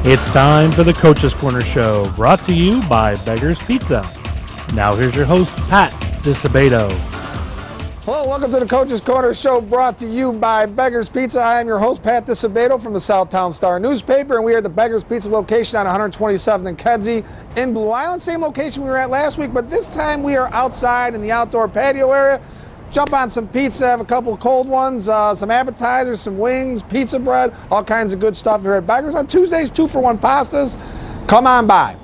It's time for the Coach's Corner Show, brought to you by Beggar's Pizza. Now here's your host, Pat DiSabato. Hello, welcome to the Coach's Corner Show, brought to you by Beggar's Pizza. I am your host, Pat DiSabato from the Southtown Star newspaper, and we are at the Beggar's Pizza location on 127th and Kedzie in Blue Island. Same location we were at last week, but this time we are outside in the outdoor patio area. Jump on some pizza, have a couple of cold ones, some appetizers, some wings, pizza bread, all kinds of good stuff here at Beggar's. On Tuesdays, 2-for-1 pastas. Come on by.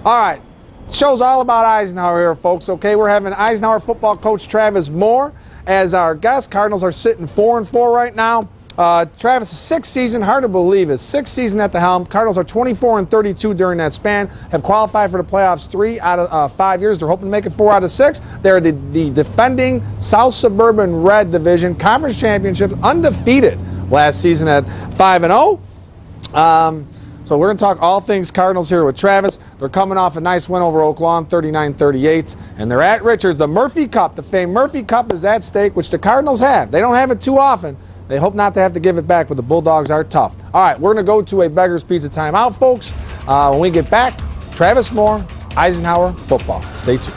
All right, show's all about Eisenhower here, folks, okay? We're having Eisenhower football coach Travis Moore as our guest. Cardinals are sitting 4-4 right now. Travis' sixth season, hard to believe, his sixth season at the helm. Cardinals are 24-32 during that span, have qualified for the playoffs 3 out of 5 years. They're hoping to make it 4 out of 6. They're the defending South Suburban Red Division Conference Championships, undefeated last season at 5-0. So we're going to talk all things Cardinals here with Travis. They're coming off a nice win over Oak Lawn, 39-38, and they're at Richards. The Murphy Cup, the famed Murphy Cup, is at stake, which the Cardinals have. They don't have it too often. They hope not to have to give it back, but the Bulldogs are tough. All right, we're going to go to a Beggar's Pizza timeout, folks. When we get back, Travis Moore, Eisenhower football. Stay tuned.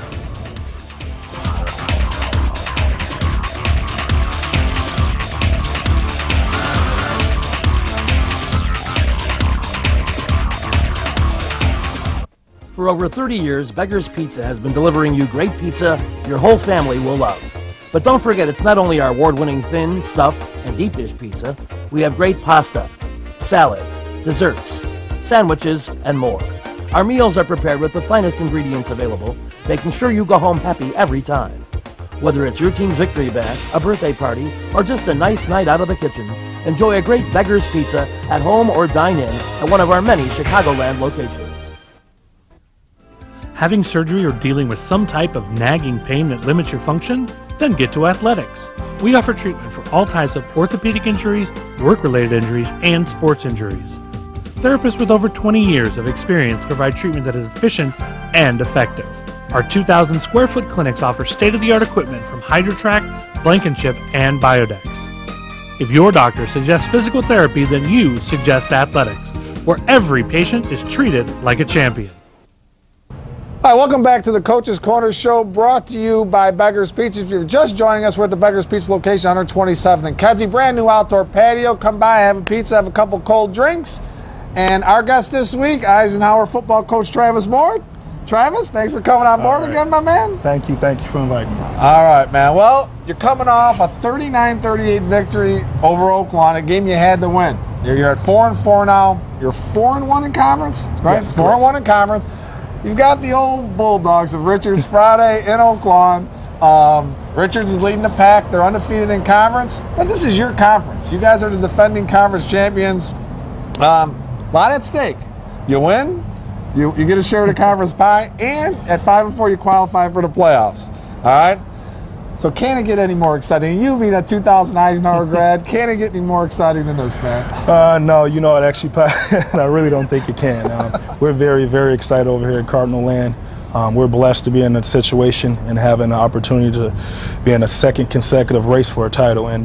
For over 30 years, Beggar's Pizza has been delivering you great pizza your whole family will love. But don't forget, it's not only our award-winning thin, stuffed, and deep dish pizza. We have great pasta, salads, desserts, sandwiches, and more. Our meals are prepared with the finest ingredients available, making sure you go home happy every time. Whether it's your team's victory bash, a birthday party, or just a nice night out of the kitchen, enjoy a great Beggar's Pizza at home or dine in at one of our many Chicagoland locations. Having surgery or dealing with some type of nagging pain that limits your function? Then get to Athletics. We offer treatment for all types of orthopedic injuries, work-related injuries, and sports injuries. Therapists with over 20 years of experience provide treatment that is efficient and effective. Our 2,000 square foot clinics offer state-of-the-art equipment from HydroTrack, Blankenship, and Biodex. If your doctor suggests physical therapy, then you suggest Athletics, where every patient is treated like a champion. Hi, welcome back to the Coach's Corner Show, brought to you by Beggar's Pizza. If you're just joining us, we're at the Beggar's Pizza location, 127th and Kedzie. Brand new outdoor patio. Come by, have a pizza, have a couple cold drinks. And our guest this week, Eisenhower football coach Travis Moore. Travis, thanks for coming on board again, my man. Thank you for inviting me. All right, man. Well, you're coming off a 39-38 victory over Oak Lawn, a game you had to win. You're at 4-4 now. You're 4-1 in conference, right? Yes, 4-1 in conference. You've got the old Bulldogs of Richards Friday in Oak Lawn. Richards is leading the pack. They're undefeated in conference. But this is your conference. You guys are the defending conference champions. A lot at stake. You win, you get a share of the conference pie, and at 5-4 you qualify for the playoffs. All right? So can it get any more exciting? You being a 2000 Eisenhower grad, can it get any more exciting than this, man? No, you know what, actually, Pat, I really don't think it can. We're very, very excited over here at Cardinal Land. We're blessed to be in that situation and having the opportunity to be in a second consecutive race for a title, and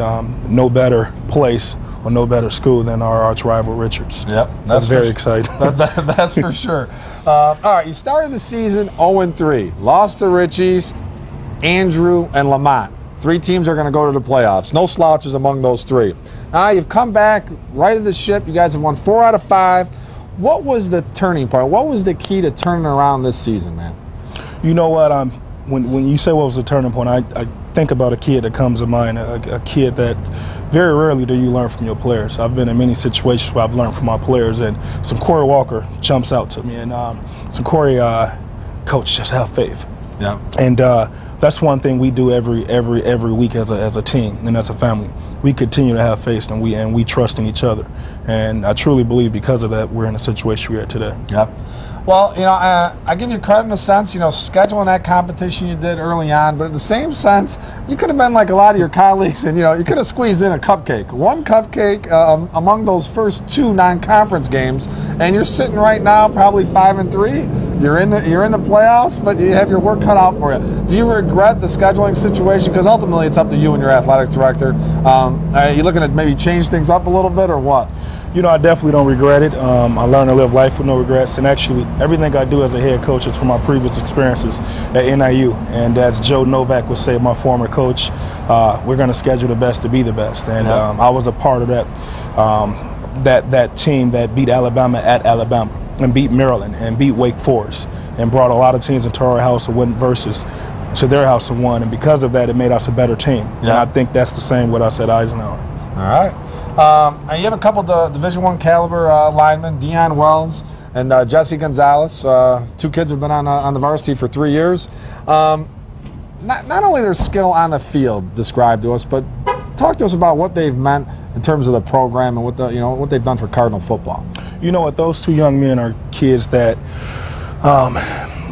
no better place or no better school than our arch rival Richards. Yep. That's very exciting. That's for sure. All right, you started the season 0-3, lost to Rich East, Andrew, and Lamont. 3 teams are going to go to the playoffs. No slouches among those 3. You've come back, righted the ship. You guys have won 4 out of 5. What was the turning point? What was the key to turning around this season, man? You know what? When you say what was the turning point, I think about a kid that comes to mind, a kid that very rarely do you learn from your players. I've been in many situations where I've learned from my players, and some Corey Walker jumps out to me, and some Corey, coach, just have faith. Yeah. And that's one thing we do every week as a team and as a family. We continue to have faith, and we trust in each other. And I truly believe because of that, we're in the situation we're at today. Yep. Well, I give you credit in a sense, scheduling that competition you did early on, but in the same sense, you could have been like a lot of your colleagues, and you could have squeezed in a cupcake. One cupcake among those first 2 non-conference games, and you're sitting right now probably 5-3. You're in the playoffs, but you have your work cut out for you. Do you regret the scheduling situation? Because ultimately, it's up to you and your athletic director. Are you looking to maybe change things up a little bit, or what? You know, I definitely don't regret it. I learned to live life with no regrets, and actually everything I do as a head coach is from my previous experiences at NIU. And as Joe Novak would say, my former coach, we're going to schedule the best to be the best. And I was a part of that, that team that beat Alabama at Alabama and beat Maryland and beat Wake Forest and brought a lot of teams into our house and went versus to their house and won. And because of that, it made us a better team. And I think that's the same with us at Eisenhower. All right. And you have a couple of Division I caliber linemen, Deion Wells and Jesse Gonzalez. 2 kids have been on the varsity for 3 years. Not only their skill on the field described to us, but talk to us about what they've meant in terms of the program and what they've done for Cardinal football. You know what? Those 2 young men are kids that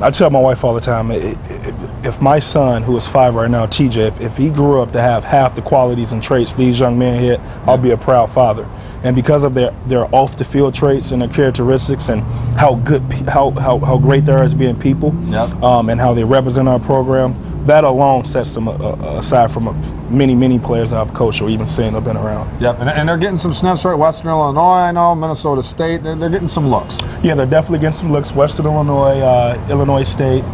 I tell my wife all the time, if my son, who is 5 right now, TJ, if he grew up to have half the qualities and traits these young men had, I'll be a proud father. And because of their off-the-field traits and their characteristics and how great they are as being people, and how they represent our program, that alone sets them aside from many players I've coached or even seen or been around. Yep, and they're getting some sniffs, right? Western Illinois, I know, Minnesota State, they're getting some looks. Yeah, they're definitely getting some looks. Western Illinois, Illinois State,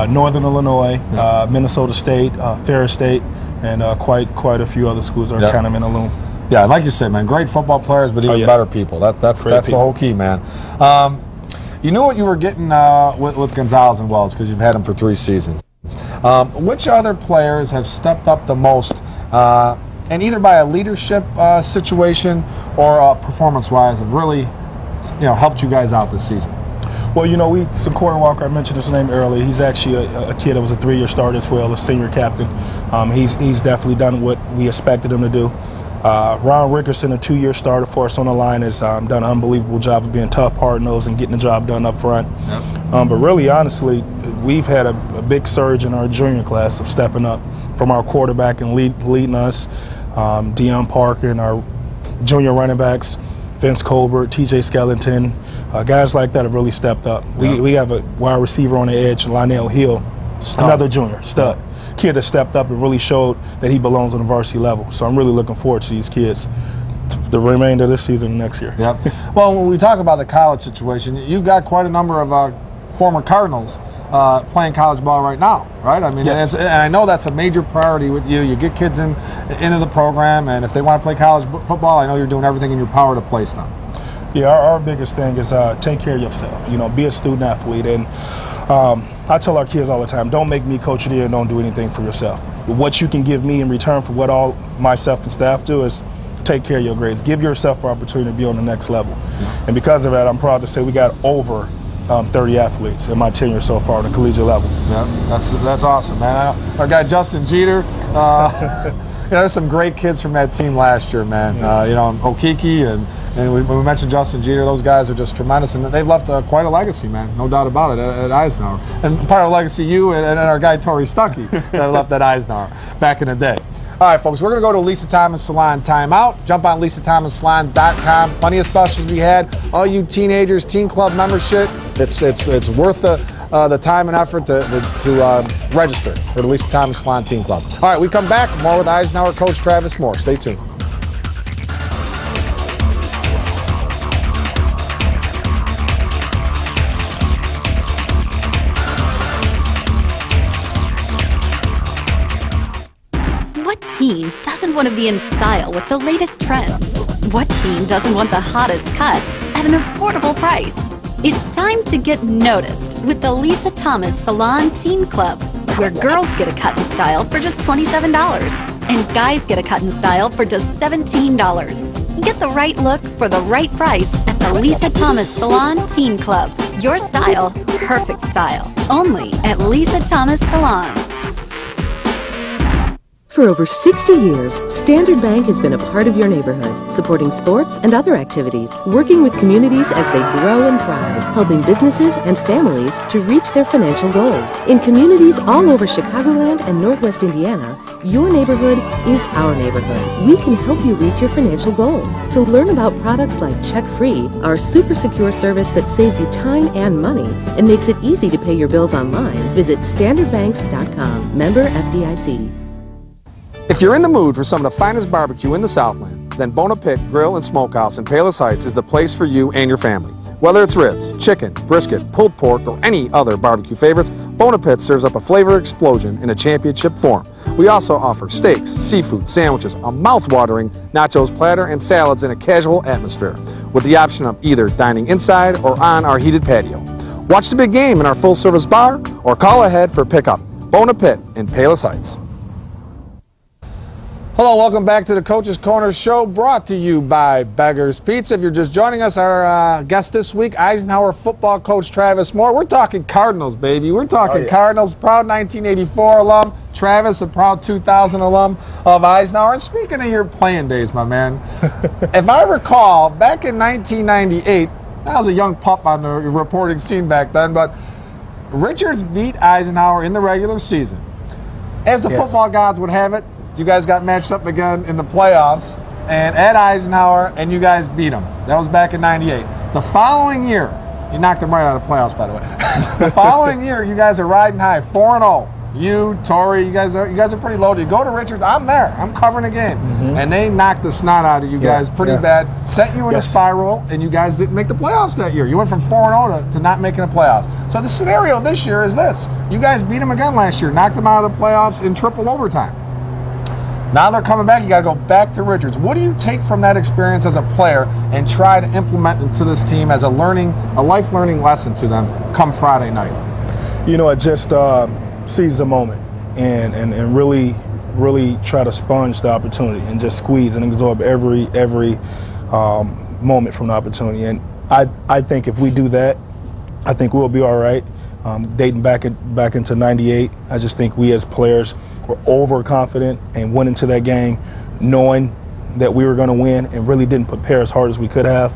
Northern Illinois, Minnesota State, Ferris State, and quite a few other schools are kind of in the loom. Yeah, like you said, man, great football players, but even better people. That's the whole key, man. You knew what you were getting with Gonzalez and Wells because you've had them for 3 seasons. Which other players have stepped up the most, and either by a leadership situation or performance-wise, have really, helped you guys out this season? Well, some Corey Walker, I mentioned his name earlier. He's actually a kid that was a 3-year starter as well, a senior captain. He's definitely done what we expected him to do. Ron Rickerson, a 2-year starter for us on the line, has done an unbelievable job of being tough, hard-nosed, and getting the job done up front. But really, honestly, we've had a big surge in our junior class of stepping up from our quarterback and leading us, Deion Parker, and our junior running backs, Vince Colbert, TJ Skellington, guys like that have really stepped up. We have a wide receiver on the edge, Lionel Hill, another junior, stud. Kid that stepped up and really showed that he belongs on the varsity level. So I'm really looking forward to these kids the remainder of this season and next year. Yep. Well, when we talk about the college situation, you've got quite a number of former Cardinals playing college ball right now, right? I mean, and I know that's a major priority with you. You get kids into the program, and if they want to play college football, I know you're doing everything in your power to place them. Yeah, our biggest thing is take care of yourself. Be a student athlete. And I tell our kids all the time, don't make me coach you and don't do anything for yourself. What you can give me in return for what all myself and staff do is take care of your grades. Give yourself an opportunity to be on the next level. And because of that, I'm proud to say we got over 30 athletes in my tenure so far at the collegiate level. Yeah, that's awesome, man. Our guy Justin Jeter, there's some great kids from that team last year, man. Okiki and when we mentioned Justin Jeter, those guys are just tremendous, and they've left quite a legacy, man. No doubt about it at Eisenhower. And part of the legacy, you and our guy Tori Stuckey that left at Eisenhower back in the day. All right, folks, we're going to go to Lisa Thomas Salon timeout. Jump on LisaThomasSalon.com. Plenty of specials we had. All you teenagers, teen club membership, it's worth the time and effort to register for the Lisa Thomas Salon Teen Club. All right, we come back. More with Eisenhower coach Travis Moore. Stay tuned. What teen doesn't want to be in style with the latest trends? What teen doesn't want the hottest cuts at an affordable price? It's time to get noticed with the Lisa Thomas Salon Teen Club, where girls get a cut and style for just $27 and guys get a cut and style for just $17. Get the right look for the right price at the Lisa Thomas Salon Teen Club. Your style, perfect style. Only at Lisa Thomas Salon. For over 60 years, Standard Bank has been a part of your neighborhood, supporting sports and other activities, working with communities as they grow and thrive, helping businesses and families to reach their financial goals. In communities all over Chicagoland and Northwest Indiana, your neighborhood is our neighborhood. We can help you reach your financial goals. To learn about products like Check Free, our super secure service that saves you time and money and makes it easy to pay your bills online, visit standardbanks.com. Member FDIC. If you're in the mood for some of the finest barbecue in the Southland, then Bona Pit Grill and Smokehouse in Palos Heights is the place for you and your family. Whether it's ribs, chicken, brisket, pulled pork, or any other barbecue favorites, Bona Pit serves up a flavor explosion in a championship form. We also offer steaks, seafood, sandwiches, a mouth-watering nachos platter, and salads in a casual atmosphere, with the option of either dining inside or on our heated patio. Watch the big game in our full-service bar or call ahead for pickup. Bona Pit in Palos Heights. Hello, welcome back to the Coach's Corner Show, brought to you by Beggar's Pizza. If you're just joining us, our guest this week, Eisenhower football coach Travis Moore. We're talking Cardinals, baby. We're talking Cardinals, proud 1984 alum. Travis, a proud 2000 alum of Eisenhower. And speaking of your playing days, my man, if I recall, back in 1998, I was a young pup on the reporting scene back then, but Richards beat Eisenhower in the regular season. As the football gods would have it, you guys got matched up again in the playoffs, and at Eisenhower, and you guys beat them. That was back in '98. The following year, you knocked them right out of playoffs, by the way. The following year, you guys are riding high, 4-0. You, Torrey, you guys are pretty loaded. You go to Richards, I'm there. I'm covering a game. And they knocked the snot out of you guys pretty bad, set you in a spiral, and you guys didn't make the playoffs that year. You went from 4-0 to not making the playoffs. So the scenario this year is this. You guys beat them again last year, knocked them out of the playoffs in triple overtime. Now they're coming back. You got to go back to Richards. What do you take from that experience as a player and try to implement into this team as a life learning lesson to them come Friday night? You know, I just seize the moment and really try to sponge the opportunity and just squeeze and absorb every moment from the opportunity. And I think if we do that, I think we'll be all right. Dating back into '98, I just think we as players were overconfident and went into that game knowing that we were going to win and really didn't prepare as hard as we could have.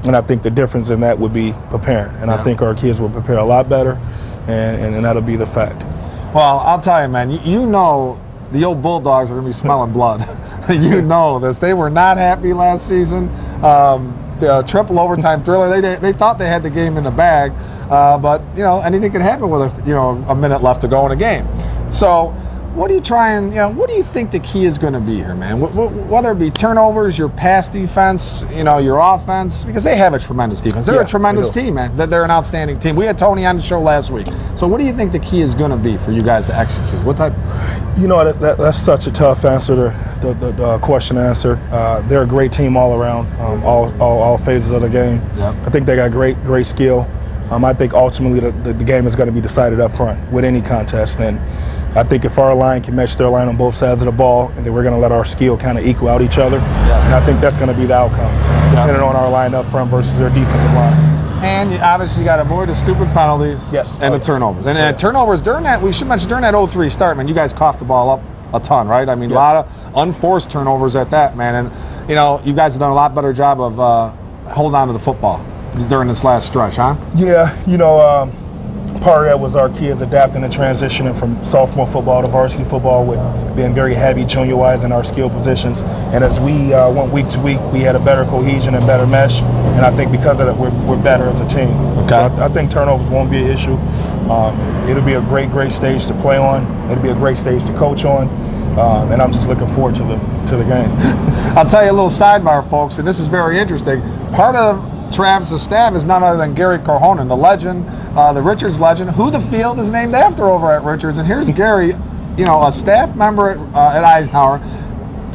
And I think the difference in that would be preparing. And I think our kids will prepare a lot better, and that'll be the fact. Well, I'll tell you, man, you know the old Bulldogs are going to be smelling blood. You know this. They were not happy last season. The triple overtime thriller, they thought they had the game in the bag, but, you know, anything could happen with a minute left to go in a game. So what do you what do you think the key is going to be here, man? Whether it be turnovers, your pass defense, your offense, because they have a tremendous defense. They're a tremendous team, man. They're an outstanding team. We had Tony on the show last week. So what do you think the key is going to be for you guys to execute? What type? You know, that's such a tough answer, the question to answer. They're a great team all around, all phases of the game. I think they got great skill. I think ultimately the game is going to be decided up front with any contest. And I think if our line can match their line on both sides of the ball, and then we're going to let our skill kind of equal out each other, and I think that's going to be the outcome, depending on our line up front versus their defensive line. And you obviously got to avoid the stupid penalties and the turnovers. And turnovers during that, we should mention during that 0-3 start, man, you guys coughed the ball up a ton, right? I mean, a lot of unforced turnovers at that, man. And, you guys have done a lot better job of holding on to the football during this last stretch, huh? Yeah, part of that was our kids adapting and transitioning from sophomore football to varsity football with being very heavy junior-wise in our skill positions. And as we went week to week, we had a better cohesion and better mesh. And I think because of that, we're better as a team. So I think turnovers won't be an issue. It'll be a great stage to play on. It'll be a great stage to coach on. And I'm just looking forward to the game. I'll tell you a little sidebar, folks, and this is very interesting. Part of Travis' staff is none other than Gary Corhonen, the legend, the Richards legend, who the field is named after over at Richards. And here's Gary, a staff member at Eisenhower,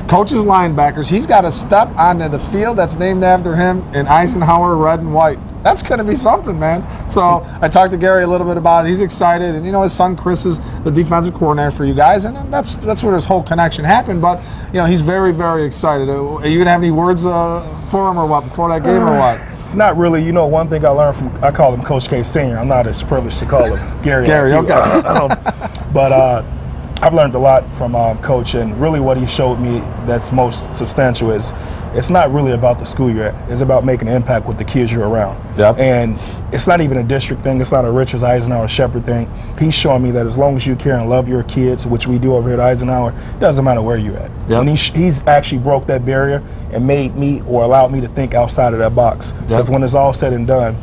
coaches linebackers. He's got to step onto the field that's named after him in Eisenhower red and white. That's going to be something, man. So I talked to Gary a little bit about it. He's excited, and his son Chris is the defensive coordinator for you guys, and that's where this whole connection happened. But he's very, very excited. Are you going to have any words for him or what before that game or what? Not really. One thing I learned I call him Coach K Sr. I'm not as privileged to call him Gary. Gary, okay. But I've learned a lot from Coach, and really what he showed me that's most substantial is it's not really about the school you're at. It's about making an impact with the kids you're around. And it's not even a district thing. It's not a Richards, Eisenhower, Shepherd thing. He's showing me that as long as you care and love your kids, which we do over here at Eisenhower, it doesn't matter where you're at. And he's actually broke that barrier and made me or allowed me to think outside of that box. Because when it's all said and done,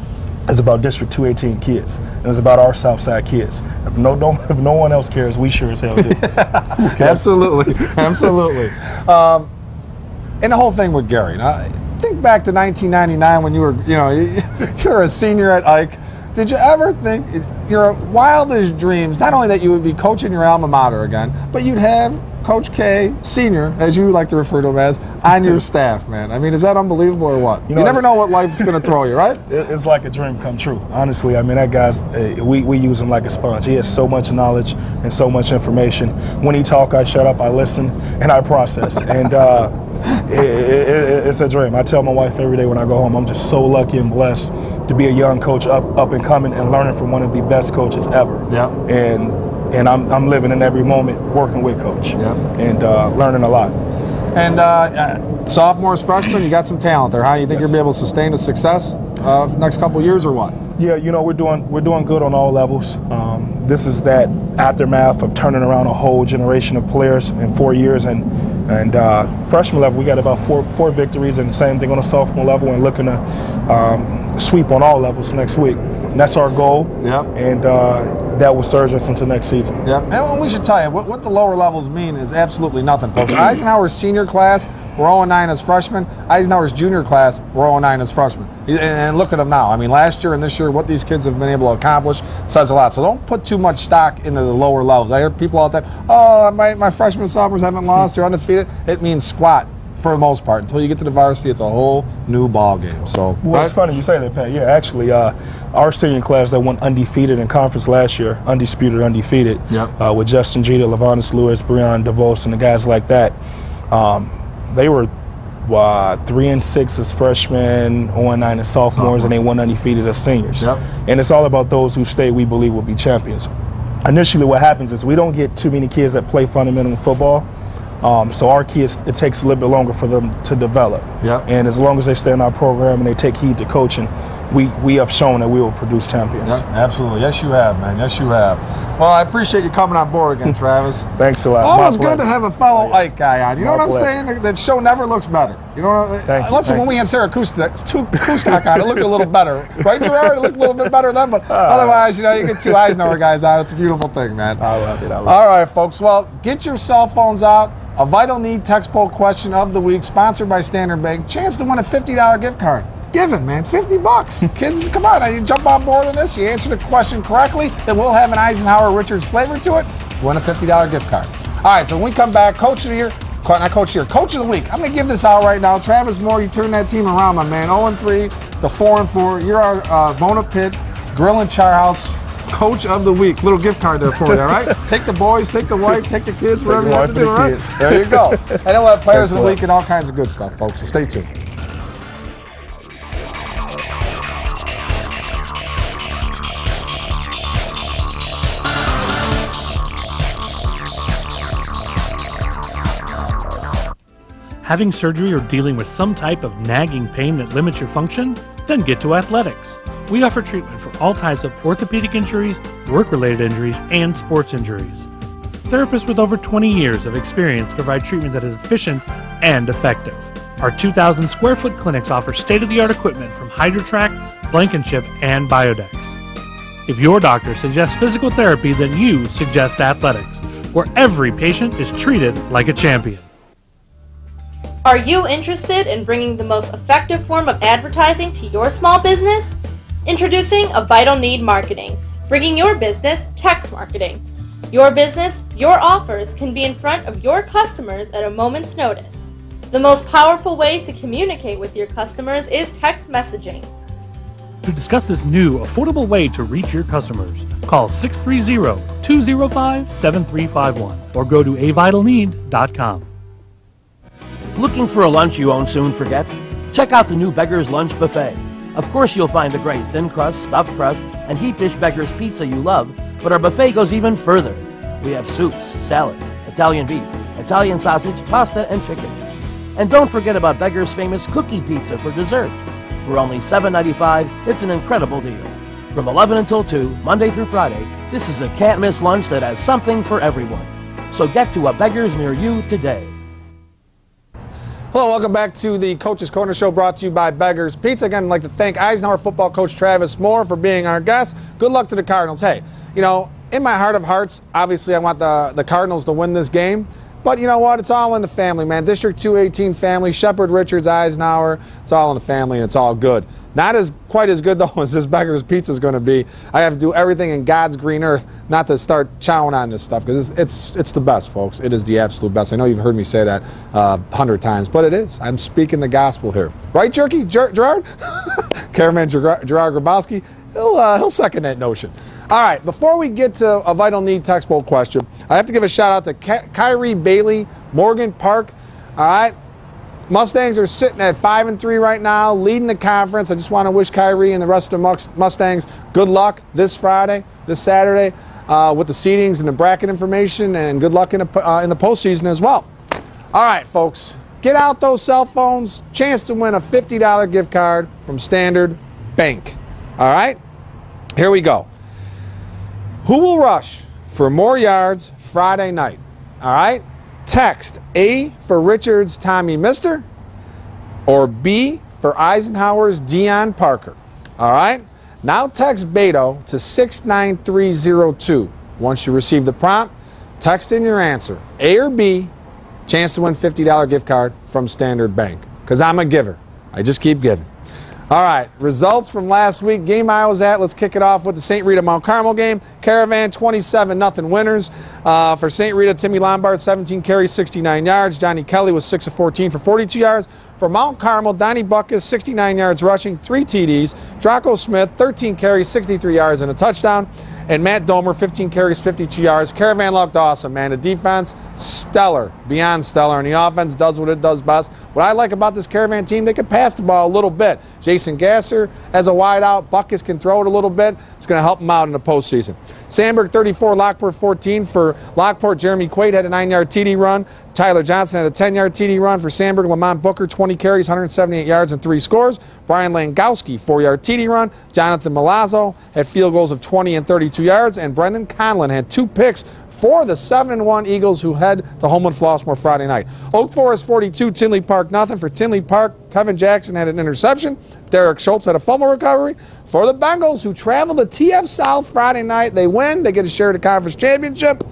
it's about District 218 kids, and it's about our Southside kids. If no one else cares, we sure as hell do. Absolutely. And the whole thing with Gary. Now, think back to 1999 when you were, you're a senior at Ike. Did you ever think, your wildest dreams, not only that you would be coaching your alma mater again, but you'd have Coach K, senior, as you like to refer to him as, on your staff, man? I mean, is that unbelievable or what? You never know what life's going to throw you, right? It's like a dream come true. Honestly, I mean, that guy's, we use him like a sponge. He has so much knowledge and so much information. When he talk, I shut up, I listen, and I process. And it's a dream. I tell my wife every day when I go home, I'm just so lucky and blessed to be a young coach up and coming and learning from one of the best coaches ever. Yeah. And I'm living in every moment working with Coach. Yeah. And learning a lot. And sophomores, freshmen, you got some talent there. How you think you'll be able to sustain the success next couple of years or what? Yeah, we're doing good on all levels. This is that aftermath of turning around a whole generation of players in 4 years, and freshman level we got about four victories, and the same thing on the sophomore level, and looking to sweep on all levels next week. And that's our goal. Yep. And that will surge us into next season. Yep. And we should tell you, what the lower levels mean is absolutely nothing, folks. Eisenhower's senior class, we're 0-9 as freshmen. Eisenhower's junior class, we're 0-9 as freshmen. And look at them now. I mean, last year and this year, what these kids have been able to accomplish says a lot. So don't put too much stock into the lower levels. I hear people out there, oh, my freshmen and sophomores haven't lost, they're undefeated. It means squat for the most part. Until you get to the varsity, it's a whole new ball game. So, well, it's funny you say that, Pat. Yeah, actually, our senior class that went undefeated in conference last year, undefeated, yep. With Justin Jeter, Levantis Lewis, Breon DeVos, and the guys like that, they were 3-6 as freshmen, 0-9 as sophomores, and they went undefeated as seniors. Yep. And it's all about those who stay, we believe, will be champions. Initially, what happens is we don't get too many kids that play fundamental football. So our kids, it takes a little bit longer for them to develop. Yep. And as long as they stay in our program and they take heed to coaching, we have shown that we will produce champions. Yep, absolutely. Yes, you have, man. Yes, you have. Well, I appreciate you coming on board again, Travis. Thanks a lot. Always good to have a fellow Ike guy on. You know what I'm saying? That show never looks better. You know what I'm saying? When we had Sarah Kustak on, it looked a little better. Right, Gerard? It looked a little bit better then, but otherwise, you get two Eisenhower guys on. It's a beautiful thing, man. I love it. All right, folks. Well, get your cell phones out. A Vital Need text poll question of the week, sponsored by Standard Bank. Chance to win a $50 gift card. Given, man, $50. Kids, come on, you jump on board on this. You answer the question correctly, it will have an Eisenhower Richards flavor to it. Win a $50 gift card. All right, so when we come back, Coach of the Year, not Coach of the Year, Coach of the Week. I'm going to give this out right now. Travis Moore, you turn that team around, my man. 0-3 to 4-4. You're our Bona Pit Grill and Char House Coach of the Week. Little gift card there for you, all right? Take the boys, take the wife, take the kids, whatever you have to do, all right? There you go. And we'll have Players of the Week and all kinds of good stuff, folks, so stay tuned. Having surgery or dealing with some type of nagging pain that limits your function? Then get to Athletics. We offer treatment for all types of orthopedic injuries, work-related injuries, and sports injuries. Therapists with over 20 years of experience provide treatment that is efficient and effective. Our 2,000 square foot clinics offer state-of-the-art equipment from HydroTrack, Blankenship, and Biodex. If your doctor suggests physical therapy, then you suggest Athletics, where every patient is treated like a champion. Are you interested in bringing the most effective form of advertising to your small business? Introducing A Vital Need Marketing, bringing your business text marketing. Your business, your offers can be in front of your customers at a moment's notice. The most powerful way to communicate with your customers is text messaging. To discuss this new, affordable way to reach your customers, call 630-205-7351 or go to avitalneed.com. Looking for a lunch you won't soon forget? Check out the new Beggar's Lunch Buffet. Of course you'll find the great thin crust, stuffed crust, and deep dish Beggar's pizza you love, but our buffet goes even further. We have soups, salads, Italian beef, Italian sausage, pasta, and chicken. And don't forget about Beggar's famous cookie pizza for dessert. For only $7.95, it's an incredible deal. From 11 until 2, Monday through Friday, this is a can't-miss lunch that has something for everyone. So get to a Beggar's near you today. Hello, welcome back to the Coach's Corner Show, brought to you by Beggar's Pizza. Again, I'd like to thank Eisenhower football coach Travis Moore for being our guest. Good luck to the Cardinals. Hey, in my heart of hearts, obviously I want the Cardinals to win this game. But you know what? It's all in the family, man. District 218 family, Shepard, Richards, Eisenhower. It's all in the family, and it's all good. Not quite as good, though, as this Beggar's Pizza is going to be. I have to do everything in God's green earth not to start chowing on this stuff, because it's the best, folks. It is the absolute best. I know you've heard me say that 100 times, but it is. I'm speaking the gospel here. Right, Jerky? Gerard? Cameraman Gerard Grabowski, he'll second that notion. All right, before we get to a Vital Need text poll question, I have to give a shout-out to Kyrie Bailey, Morgan Park. All right. Mustangs are sitting at 5-3 right now, leading the conference. I just want to wish Kyrie and the rest of the Mustangs good luck this Friday, this Saturday, with the seedings and the bracket information, and good luck in the postseason as well. All right, folks, get out those cell phones. Chance to win a $50 gift card from Standard Bank. All right, here we go. Who will rush for more yards Friday night? All right. Text A for Richards' Tommy Mister or B for Eisenhower's Deion Parker. All right? Now text Beto to 69302. Once you receive the prompt, text in your answer, A or B, chance to win $50 gift card from Standard Bank. Because I'm a giver. I just keep giving. All right, results from last week, game I was at. Let's kick it off with the St. Rita Mount Carmel game. Caravan 27-0 winners. For St. Rita, Timmy Lombard 17 carries, 69 yards. Johnny Kelly was 6 of 14 for 42 yards. For Mount Carmel, Donnie Buckus 69 yards rushing, 3 TDs. Draco Smith 13 carries, 63 yards and a touchdown. And Matt Domer, 15 carries, 52 yards. Caravan looked awesome, man. The defense, stellar, beyond stellar. And the offense does what it does best. What I like about this Caravan team, they can pass the ball a little bit. Jason Gasser as a wideout. Buckus can throw it a little bit. It's going to help them out in the postseason. Sandburg 34, Lockport 14. For Lockport, Jeremy Quaid had a 9-yard TD run. Tyler Johnson had a 10-yard TD run. For Sandburg, Lamont Booker, 20 carries, 178 yards and 3 scores. Brian Langowski, 4-yard TD run. Jonathan Milazzo had field goals of 20 and 32 yards. And Brendan Conlon had 2 picks for the 7-1 Eagles, who head to Homewood Flossmoor Friday night. Oak Forest 42, Tinley Park nothing. For Tinley Park, Kevin Jackson had an interception. Derek Schultz had a fumble recovery. For the Bengals, who travel to TF South Friday night, they win. They get a share of the conference championship.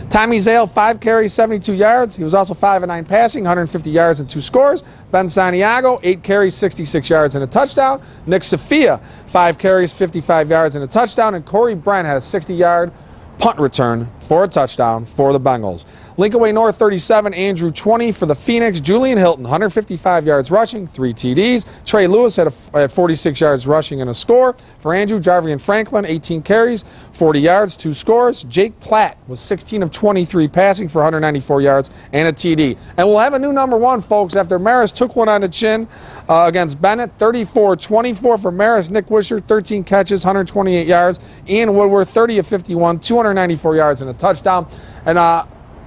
Tommy Zale, 5 carries, 72 yards. He was also 5 of 9 passing, 150 yards and 2 scores. Ben Santiago, 8 carries, 66 yards and a touchdown. Nick Sophia, 5 carries, 55 yards and a touchdown. And Corey Brent had a 60-yard punt return for a touchdown for the Bengals. Lincoln Way North 37, Andrew 20 for the Phoenix. Julian Hilton, 155 yards rushing, 3 TDs. Trey Lewis had 46 yards rushing and a score. For Andrew, Jarvian Franklin, 18 carries, 40 yards, 2 scores. Jake Platt was 16 of 23 passing for 194 yards and a TD. And we'll have a new number 1, folks, after Maris took one on the chin against Bennett. 34-24 for Maris. Nick Wisher, 13 catches, 128 yards. Ian Woodworth, 30 of 51, 294 yards and a touchdown. And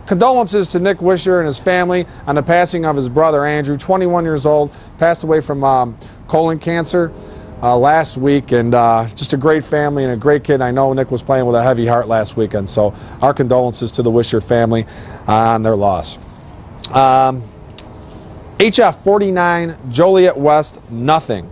condolences to Nick Wisher and his family on the passing of his brother Andrew, 21 years old, passed away from colon cancer last week, and just a great family and a great kid. I know Nick was playing with a heavy heart last weekend, so our condolences to the Wisher family on their loss. HF 49, Joliet West, nothing.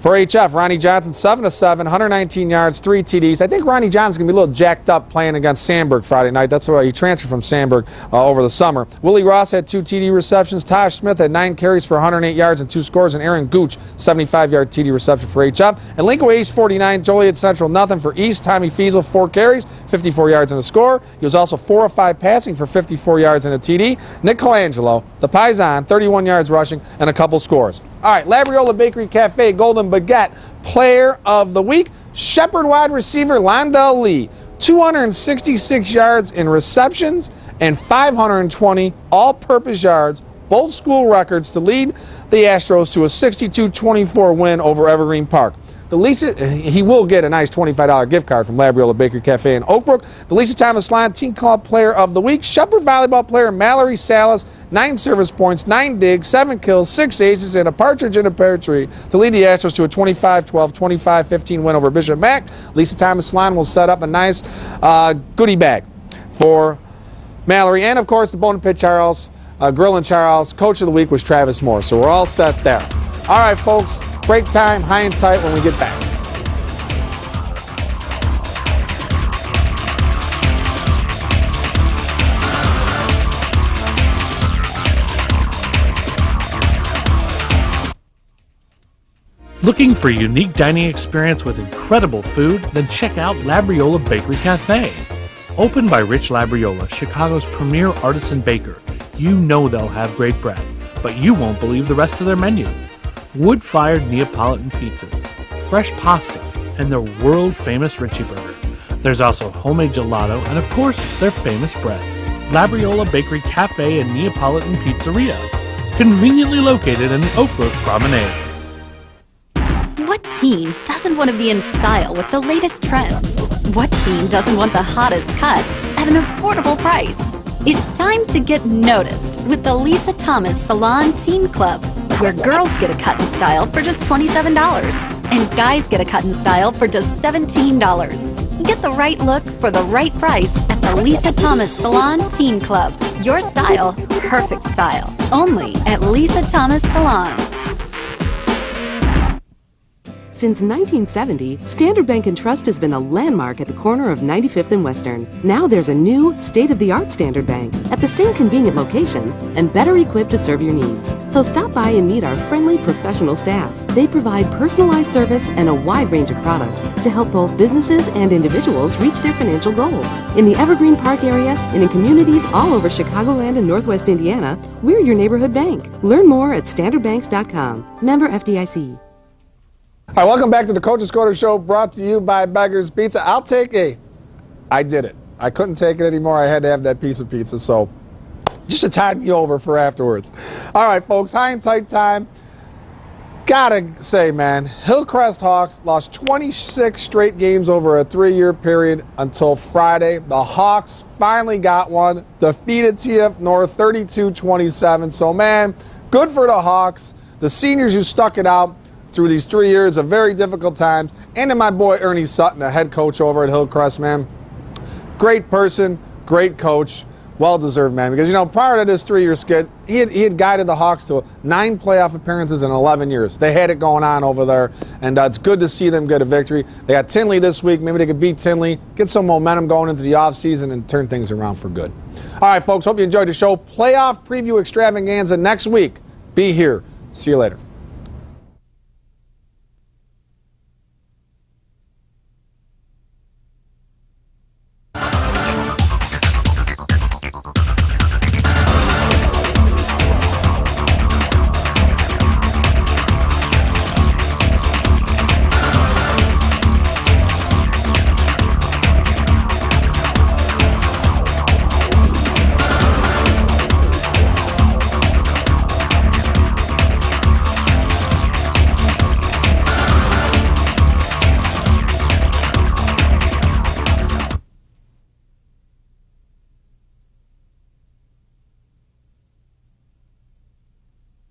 For HF, Ronnie Johnson, 7 of 7, 119 yards, 3 TDs. I think Ronnie Johnson's going to be a little jacked up playing against Sandburg Friday night. That's why he transferred from Sandburg over the summer. Willie Ross had 2 TD receptions. Tosh Smith had 9 carries for 108 yards and 2 scores. And Aaron Gooch, 75-yard TD reception for HF. And Lincoln East 49, Joliet Central, nothing. For East, Tommy Fiesel, 4 carries, 54 yards and a score. He was also 4 of 5 passing for 54 yards and a TD. Nick Colangelo, the Paisan, 31 yards rushing and a couple scores. All right, Labriola Bakery Cafe Golden Baguette Player of the Week, Shepherd wide receiver Londell Lee, 266 yards in receptions and 520 all-purpose yards, both school records to lead the Astros to a 62-24 win over Evergreen Park. He will get a nice $25 gift card from Labriola Bakery Cafe in Oakbrook. The Lisa Thomas Line Team Club Player of the Week, Shepherd Volleyball Player Mallory Salas, 9 service points, 9 digs, 7 kills, 6 aces, and a partridge in a pear tree to lead the Astros to a 25-12, 25-15 win over Bishop Mack. Lisa Thomas Line will set up a nice goodie bag for Mallory. And, of course, the Bone Pit Charles, Grill and Charles. Coach of the Week was Travis Moore. So we're all set there. All right, folks. Break time, high and tight when we get back. Looking for a unique dining experience with incredible food? Then check out Labriola Bakery Cafe. Opened by Rich Labriola, Chicago's premier artisan baker, you know they'll have great bread, but you won't believe the rest of their menu. Wood-fired Neapolitan pizzas, fresh pasta, and their world-famous Richie Burger. There's also homemade gelato and, of course, their famous bread. Labriola Bakery Cafe and Neapolitan Pizzeria, conveniently located in the Oak Brook Promenade. What teen doesn't want to be in style with the latest trends? What teen doesn't want the hottest cuts at an affordable price? It's time to get noticed with the Lisa Thomas Salon Teen Club, where girls get a cut in style for just $27 and guys get a cut in style for just $17. Get the right look for the right price at the Lisa Thomas Salon Teen Club. Your style, perfect style. Only at Lisa Thomas Salon. Since 1970, Standard Bank & Trust has been a landmark at the corner of 95th and Western. Now there's a new, state-of-the-art Standard Bank at the same convenient location and better equipped to serve your needs. So stop by and meet our friendly professional staff. They provide personalized service and a wide range of products to help both businesses and individuals reach their financial goals. In the Evergreen Park area and in communities all over Chicagoland and Northwest Indiana, we're your neighborhood bank. Learn more at standardbanks.com. Member FDIC. All right, welcome back to the Coach's Corner Show, brought to you by Beggar's Pizza. I did it. I couldn't take it anymore. I had to have that piece of pizza, so just to tide me over for afterwards. All right, folks, high and tight time. Gotta say, man, Hillcrest Hawks lost 26 straight games over a 3-year period until Friday. The Hawks finally got one, defeated TF North 32-27. So, man, good for the Hawks, the seniors who stuck it out through these 3 years of very difficult times, and to my boy Ernie Sutton, the head coach over at Hillcrest, man. Great person, great coach, well-deserved, man. Because, you know, prior to this 3-year skid, he had guided the Hawks to 9 playoff appearances in 11 years. They had it going on over there, and it's good to see them get a victory. They got Tinley this week. Maybe they could beat Tinley, get some momentum going into the offseason, and turn things around for good. All right, folks, hope you enjoyed the show. Playoff preview extravaganza next week. Be here. See you later.